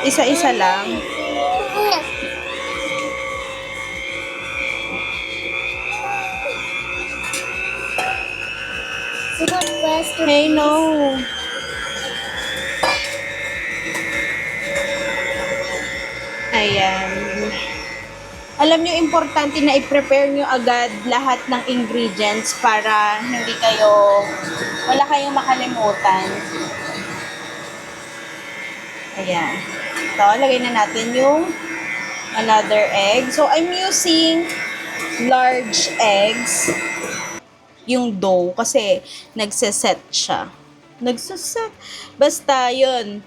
Isa-isa lang. Hey, no. Ayan. Alam nyo, importante na i-prepare nyo agad lahat ng ingredients para wala kayong makalimutan. Ayan. So, lagay na natin yung another egg. So, I'm using large eggs. Yung dough, kasi nagseset siya. Nagseset. Basta, yun.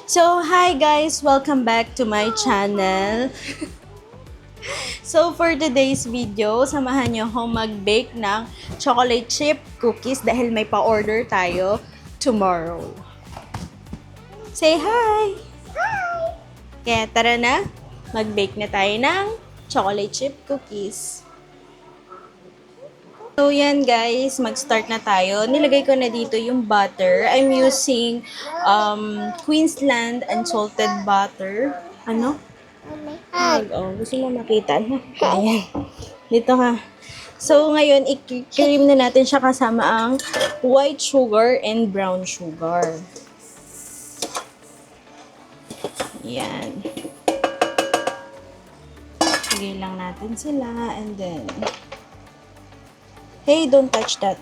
So, hi guys! Welcome back to my channel. So, for today's video, samahan nyo akong mag-bake ng chocolate chip cookies dahil may pa-order tayo tomorrow. Say hi! Hi! Kaya tara na, mag-bake na tayo ng chocolate chip cookies. So, yan guys, mag-start na tayo. Nilagay ko na dito yung butter. I'm using Queensland unsalted butter. Ano? Gusto mo makita? Ayan. Dito ka. So, ngayon, i-cream na natin siya kasama ang white sugar and brown sugar. Yan. Lagay lang natin sila and then hey, don't touch that.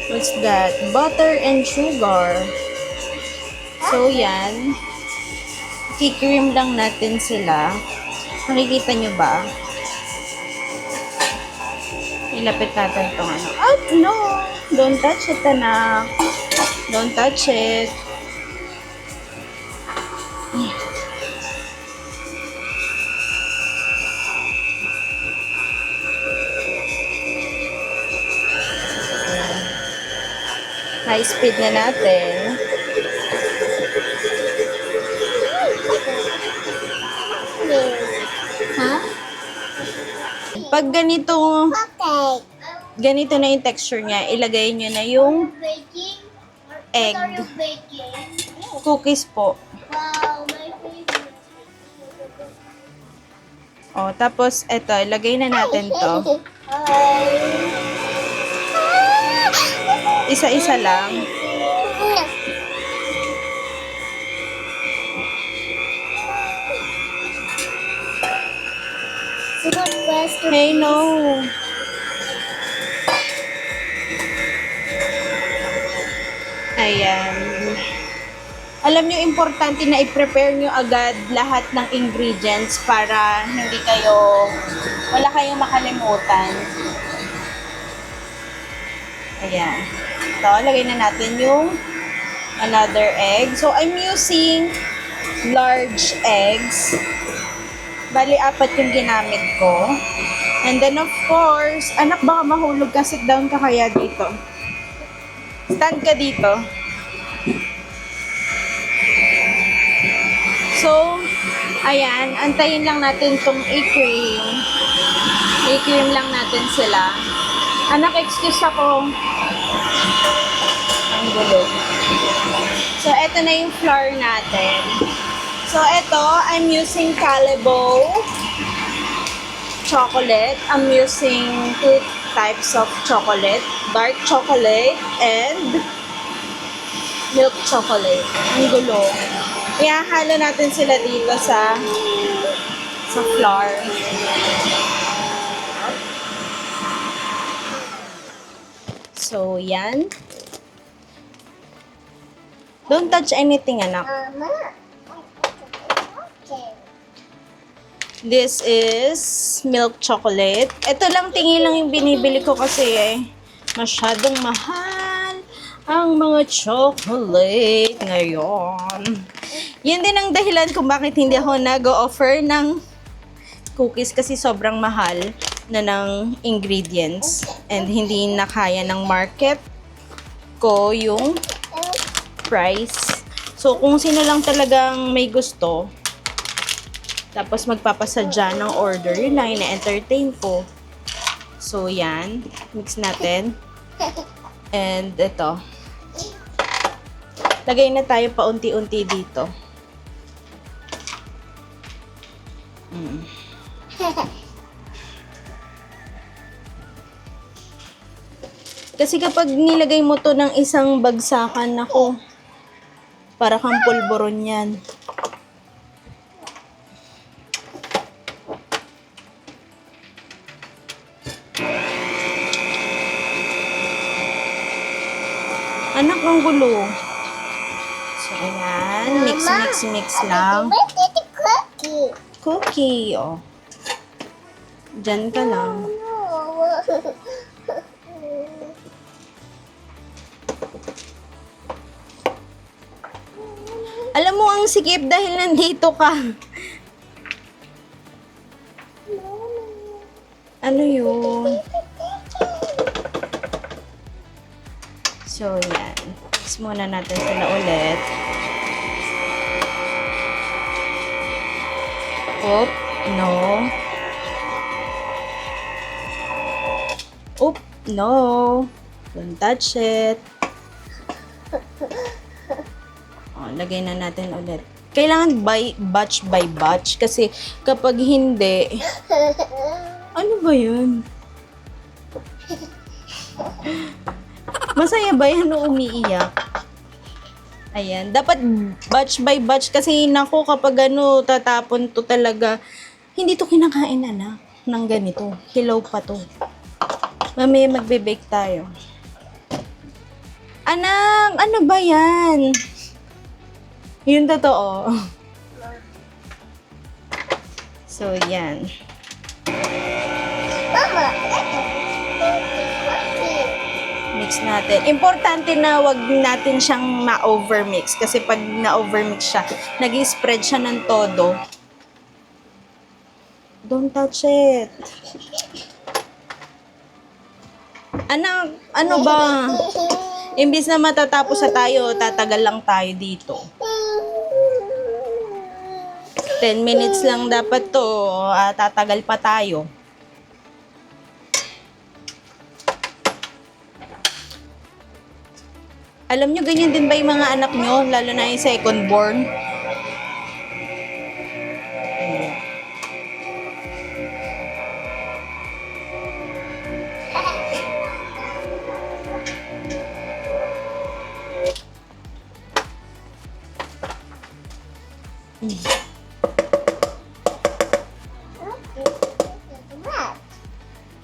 What's that? Butter and sugar. So, yan. I-cream lang natin sila. Nakikita nyo ba? Ilapit natin itong ano. Oh, no! Don't touch it, anak. Don't touch it. High speed na natin. Ha? Pag ganito na yung texture niya, ilagay nyo na yung egg. Cookies po. O, tapos, eto, ilagay na natin to. Isa-isa lang. Hey, no. Ayan. Alam nyo, importante na i-prepare nyo agad lahat ng ingredients para wala kayong makalimutan. Ayan. So, lagay na natin yung another egg. So, I'm using large eggs. Bali, 4 yung ginamit ko. And then, of course, anak, baka mahulog ka. Sit down ka kaya dito. Stand ka dito. So, ayan. Antayin lang natin itong i-cream. I-cream lang natin sila. Anak, excuse ako. Ang gulo. So, eto na yung flour natin. So, eto, I'm using Calebo chocolate. I'm using 2 types of chocolate. Dark chocolate and milk chocolate. Ang gulo. Kaya halo natin sila dito sa flour. So, yan. Don't touch anything, anak. This is milk chocolate. Ito lang, tingin lang yung binibili ko kasi masyadong mahal ang mga chocolate ngayon. Yun din ang dahilan kung bakit hindi ako nag-offer ng cookies kasi sobrang mahal na ng ingredients and hindi na kaya ng market ko yung price. So, kung sino lang talagang may gusto, tapos magpapasadya ng order, yun lang, ina-entertain ko. So, yan. Mix natin. And ito. Lagay na tayo paunti-unti dito. Kasi kapag nilagay mo to ng isang bagsakan, ako, para kang pulburon yan. Anak, ang gulo. So, ayan. Mix lang. Cookie, oh. Diyan ka lang. Alam mo, ang sikip dahil nandito ka. Ano yun? So, yan. Mix muna natin sila ulit. Oop, no. Oop, no. Don't touch it. Lagay na natin ulit. Kailangan batch by batch kasi kapag hindi, ano ba yun? Masaya ba yan o umiiyak? Ayan. Dapat batch by batch kasi nako kapag ano, tatapon to talaga. Hindi to kinakain na ng ganito. Hilaw pa to. Mamaya magbe-bake tayo. Anak, ano ba yan? Yun totoo. So, yan. Mix natin. Importante na wag natin siyang ma-overmix. Kasi pag na-overmix siya, nag-spread siya ng todo. Don't touch it. Anak, ano ba? Imbis na matatapos na tayo, tatagal lang tayo dito. 10 minutes lang dapat to, tatagal pa tayo. Alam nyo, ganyan din ba yung mga anak nyo, lalo na yung second born?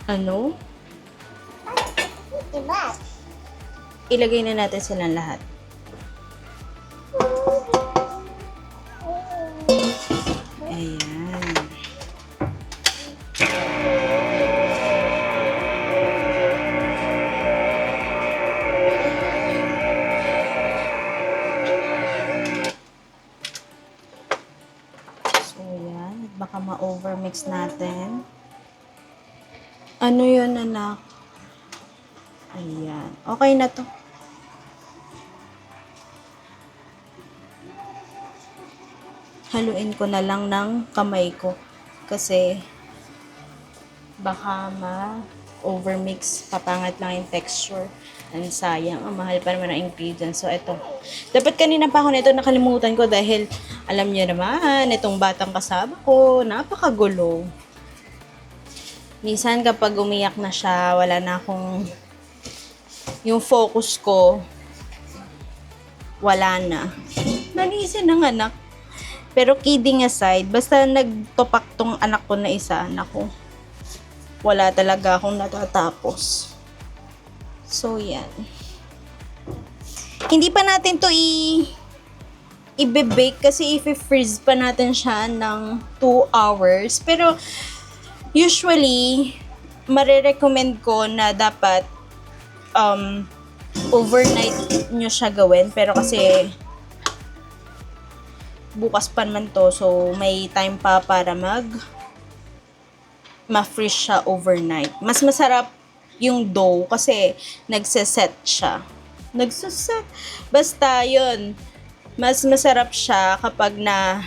Ano? Ilagay na natin silang lahat. Ayan. So, yan. Baka ma-overmix natin. Ano yun, anak? Ayan. Okay na to. Haluin ko na lang ng kamay ko. Kasi, baka ma-overmix. Papangat lang yung texture. Ang sayang. Ang mahal pa naman ang ingredients. So, eto. Dapat kanina pa ako nito nakalimutan ko dahil alam niyo naman, itong batang kasama ko, napakagulo. Minsan kapag umiyak na siya, wala na akong, yung focus ko, wala na. Nanisin ng anak. Pero kidding aside, basta nagtopak tong anak ko na isa, naku, wala talaga akong natatapos. So, yan. Hindi pa natin to i-bake kasi i-freeze pa natin siya ng 2 hours. Pero, usually, marirecommend ko na dapat overnight nyo siya gawin. Pero kasi, bukas pa naman to. So, may time pa para ma-freeze siya overnight. Mas masarap yung dough kasi nagse-set siya. Nagsuset. Basta yun, mas masarap siya kapag na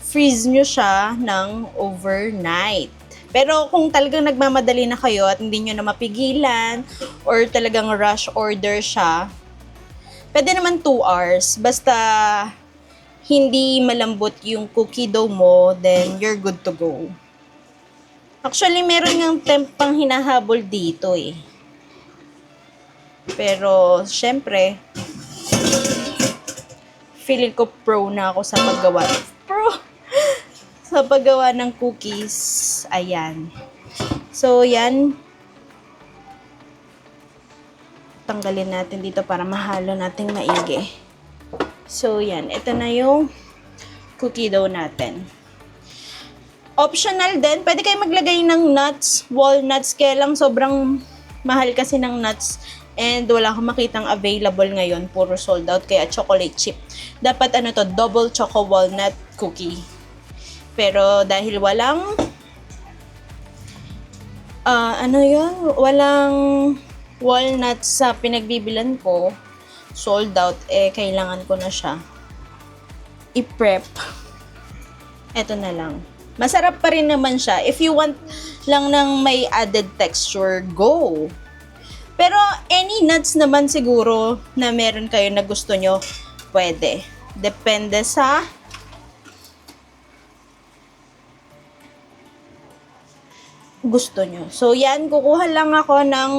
freeze nyo siya ng overnight. Pero kung talagang nagmamadali na kayo at hindi nyo na mapigilan or talagang rush order siya, pwede naman 2 hours. Basta hindi malambot yung cookie dough mo, then you're good to go. Actually, meron ng temp pang hinahabol dito eh. Pero, syempre, feeling ko pro na ako sa paggawa. Pro! Sa paggawa ng cookies. Ayan. So, yan. Tanggalin natin dito para mahalo nating maigi. So, yan. Ito na yung cookie dough natin. Optional din. Pwede kayo maglagay ng nuts, walnuts. Kaya lang sobrang mahal kasi ng nuts. And wala akong makitang available ngayon. Puro sold out. Kaya chocolate chip. Dapat ano to, double choco walnut cookie. Pero dahil walang walang walnuts sa pinagbibilan ko, sold out, kailangan ko na siya i-prep. Eto na lang. Masarap pa rin naman siya. If you want lang ng may added texture, go! Pero any nuts naman siguro na meron kayo na gusto nyo, pwede. Depende sa gusto nyo. So, yan. Kukuha lang ako ng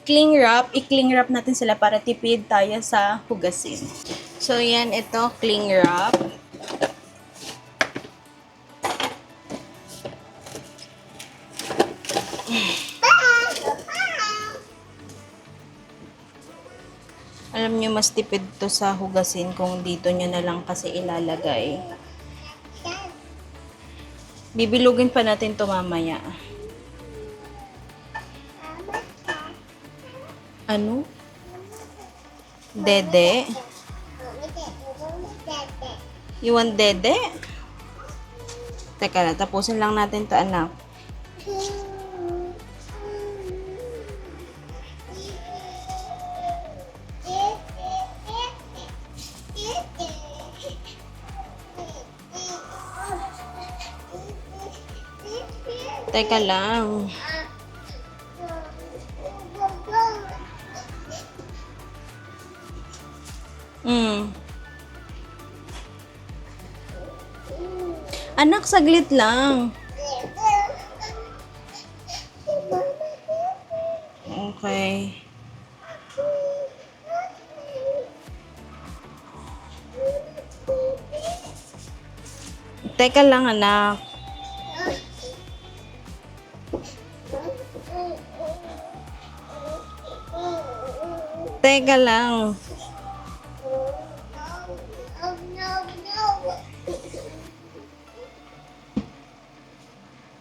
cling wrap. I-cling wrap natin sila para tipid tayo sa hugasin. So, yan. Ito, cling wrap. Alam nyo, mas tipid to sa hugasin kung dito nyo na lang kasi ilalagay. Bibilugin pa natin to mamaya. Ano? Dede? You want dede? Teka na, tapusin lang natin to, anak. Teka lang. Anak, saglit lang. Okay. Teka lang, anak. Teka lang.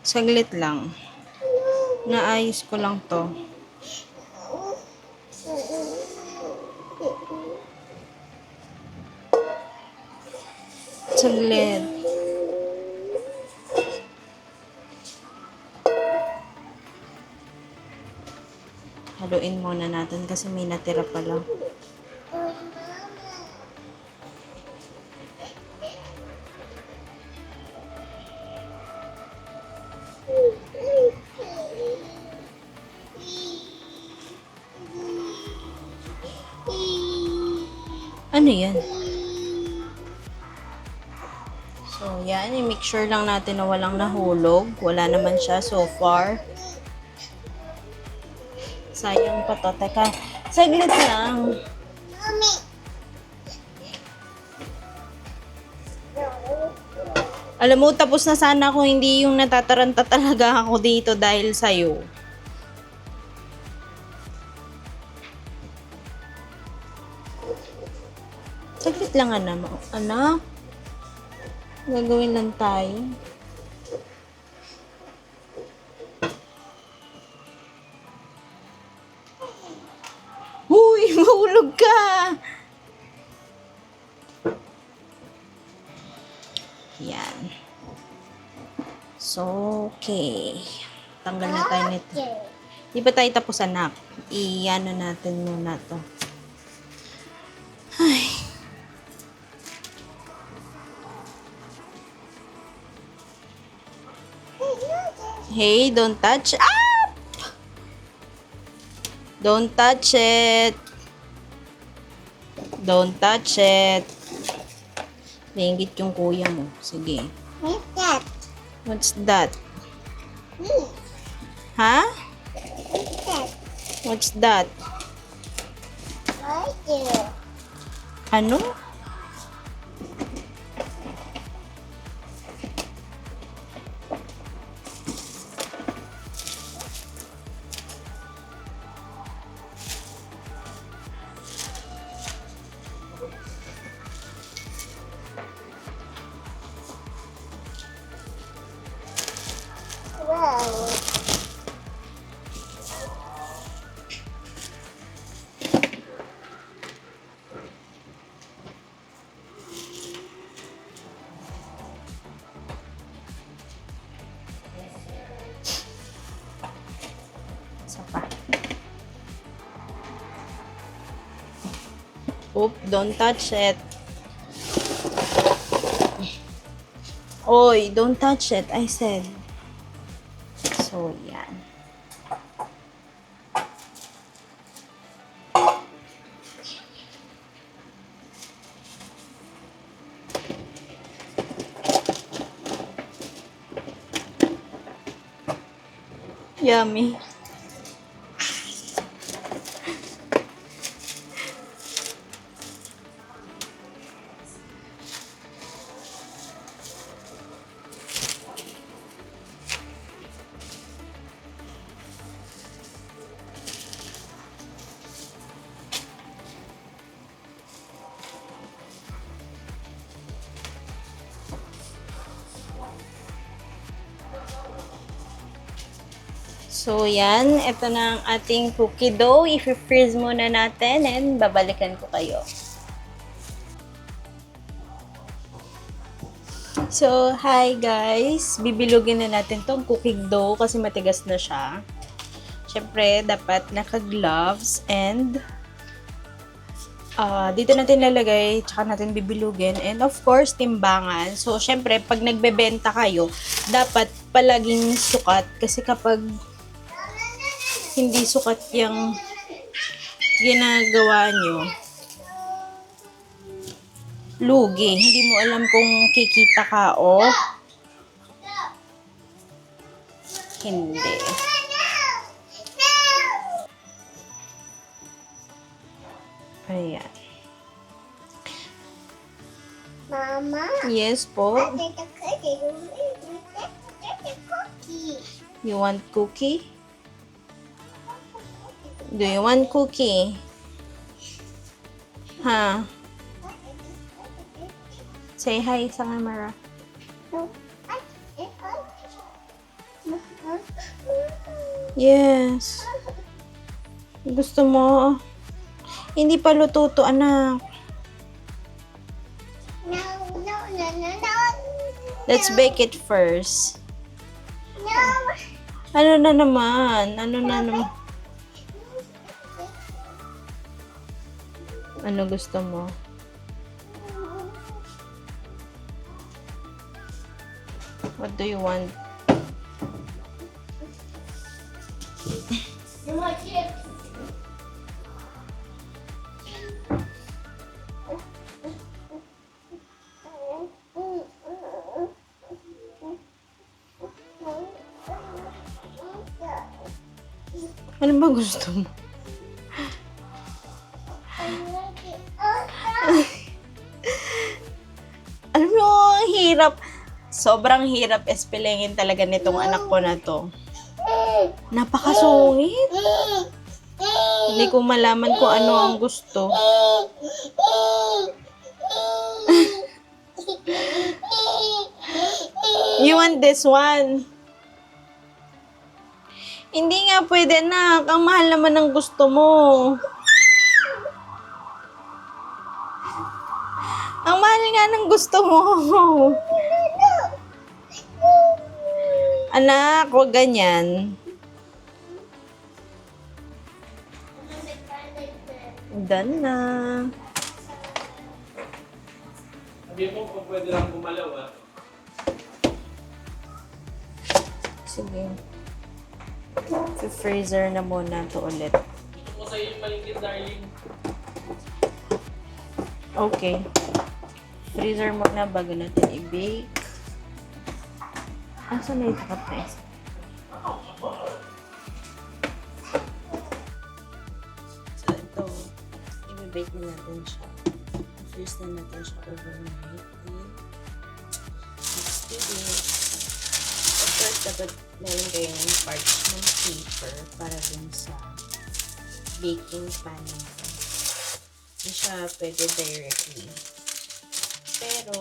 Saglit lang. Naayos ko lang to. Saglit. Haluin muna natin kasi may natira pala. Ano yan? So, yan. I-make sure lang natin na walang nahulog. Wala naman siya so far. Sayang pa to. Teka, saglit lang. Alam mo, tapos na sana kung hindi yung natataranta talaga ako dito dahil sa'yo. Saglit lang, anak. Anak, gagawin lang tayo. Huy, mahulog ka! Yan. So, okay. Tanggal na tayo nito. Di pa tayo tapos, anak. I-ano natin muna to. Ay. Hey, don't touch. Ah! Don't touch it. Don't touch it. Nainggit yung kuya mo. Sige. What's that? What's that? Me. Ha? What's that? What's that? Right there. Ano? Wow. Isa pa. Oop, don't touch it. Oy, don't touch it, I said. So, yan. Yummy. So, yan. Ito na ang ating cookie dough. I-freeze muna natin and babalikan ko kayo. So, hi guys. Bibilugin na natin tong cookie dough kasi matigas na siya. Siyempre, dapat naka-gloves and dito natin lalagay, tsaka natin bibilugin. And of course, timbangan. So, siyempre, pag nagbebenta kayo, dapat palaging sukat. Kasi kapag hindi sukat yung ginagawa nyo, lugi. Hindi mo alam kung kikita ka o hindi. Ayan. Mama. Yes po. I think the cookie. The cookie. You want cookie? Do you want cookie? Ha? Say hi sa camera. Yes. Gusto mo? Hindi pa luto to, anak. No, no, no, no, no. Let's bake it first. No. Ano na naman? Ano na naman? Ano gusto mo? What do you want? You want chips? Ano ba gusto mo? Alam mo, ang hirap. Sobrang hirap espelengin talaga nitong anak ko na to. Napakasungit. Hindi ko malaman kung ano ang gusto. You want this one? Hindi nga pwede, nak. Ang mahal naman ng gusto mo. Ang mahal nga ng gusto mo. Anak, huwag ganyan. Done na. Sabi mo kung pwede lang gumalaw ah. Sige. Freezer na muna to ulit. Gusto ko sa'yo yung malingkit, darling. Okay. Freezer muna bago natin i-bake. Asan na ito ka-press? So, ito. I-bake na natin siya. I-freeze na natin siya overnight. And 60 days. Of course, dapat meron kayong parchment paper para dun sa baking pan nito. Hindi siya pwede directly. Pero,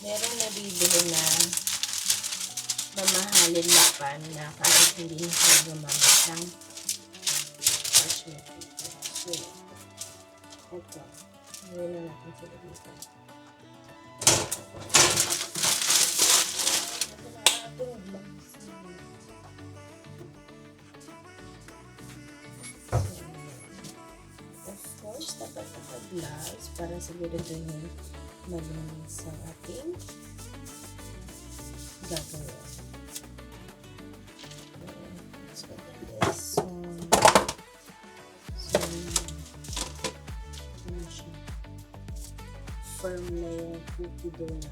meron nabibili na mamahalin na pan na kahit hindi na kayo gumamit ng parchment paper. So, ito. Ngayon na natin sila dito. Of course, dapat naka-gloves para siguraduhin malinis ang ating gagawin. So, this one. So, ano siya? Firm na yung cookie dough natin.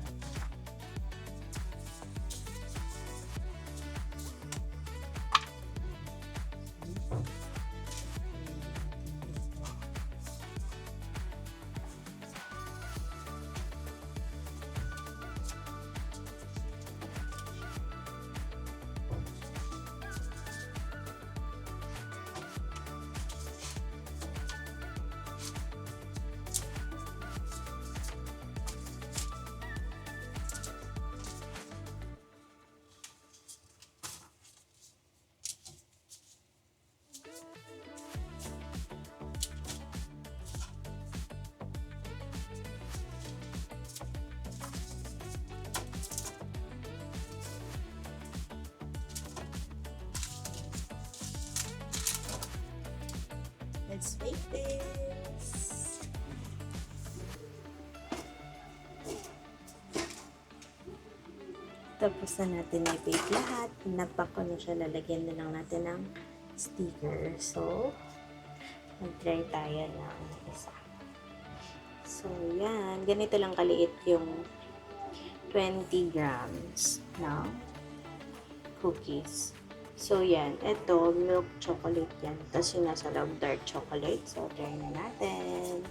Let's bake this. Tapos na natin i-bake lahat. Napak ko na siya. Lalagyan na lang natin ng sticker. So, mag-try tayo ng isa. So, yan. Ganito lang kaliit yung 20 grams ng cookies. So, yan. Ito, milk chocolate yan. Tapos yung nasa loob, dark chocolate. So, try na natin.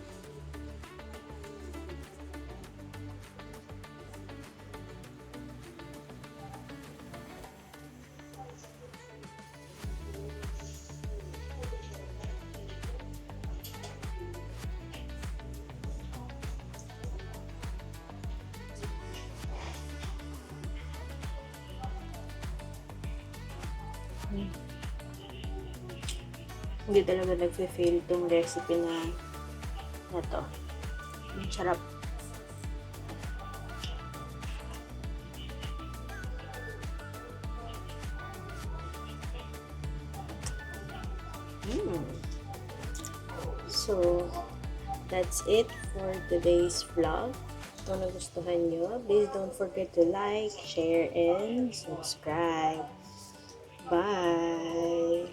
Hindi talaga nagfe-fail tong recipe na to. Ang sarap. So, that's it for today's vlog. Kung nagustuhan nyo, please don't forget to like, share, and subscribe. Bye!